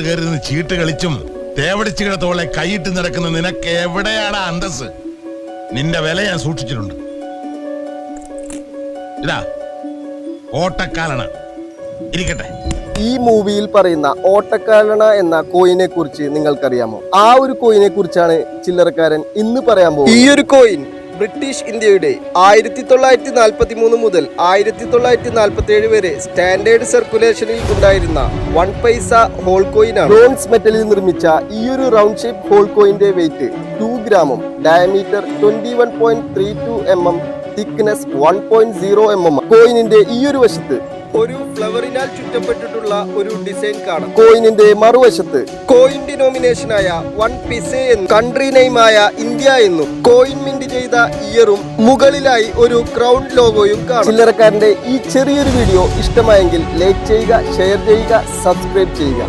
കയറി നിന്ന് ചീട്ട് കളിച്ചും തേവടിച്ചുകിട തോളെ കൈയിട്ട് നടക്കുന്ന നിനക്ക് എവിടെയാണ് അന്തസ്? നിന്റെ വില ഞാൻ സൂക്ഷിച്ചിട്ടുണ്ട്. ഇതാ ഓട്ടക്കാലണ ഇരിക്കട്ടെ. ഈ മൂവിയിൽ പറയുന്ന ഓട്ടക്കാലണ എന്ന കോയിനെ കുറിച്ച് നിങ്ങൾക്കറിയാമോ? ആ ഒരു കോയിനെ കുറിച്ചാണ് ചില്ലറക്കാരൻ ഇന്ന് പറയാൻ പോകുന്നത്. ഈ ഒരു കോയിൻ ബ്രിട്ടീഷ് ഇന്ത്യയുടെ 1943 മുതൽ 1947 വരെ സ്റ്റാൻഡേർഡ് സർക്കുലേഷനിൽ ഉണ്ടായിരുന്ന 1 പൈസ ഹോൾ കോയിനാണ്. ബ്രോൺസ് മെറ്റലിൽ നിർമ്മിച്ച ഈ ഒരു റൗണ്ട് ഷേപ്പ് ഹോൾ കോയിന്റെ വെയിറ്റ് 2 ഗ്രാമും ഡയമീറ്റർ 21.32 mm, തിക്നെസ് 1.0 mm. കോയിനിന്റെ ഈ ഒരു വശത്ത് ഒരു ഫ്ലവറിനാൽ ചുറ്റപ്പെട്ടിട്ടുള്ള ഒരു ഡിസൈൻ കാണാം. കോയിനിന്റെ മറുവശത്ത് കോയിൻ ഡിനോമിനേഷനായ 1 പൈസ എന്നും കൺട്രി നെയിമായ ഇന്ത്യ എന്നും കോയിൻ മിന്റ് ചെയ്ത ഇയറും മുകളിലായി ഒരു ക്രൗൺ ലോഗോയും കാണാം. ചില്ലറക്കാരന്റെ ഈ ചെറിയൊരു വീഡിയോ ഇഷ്ടമായെങ്കിൽ ലൈക്ക് ചെയ്യുക, ഷെയർ ചെയ്യുക, സബ്സ്ക്രൈബ് ചെയ്യുക.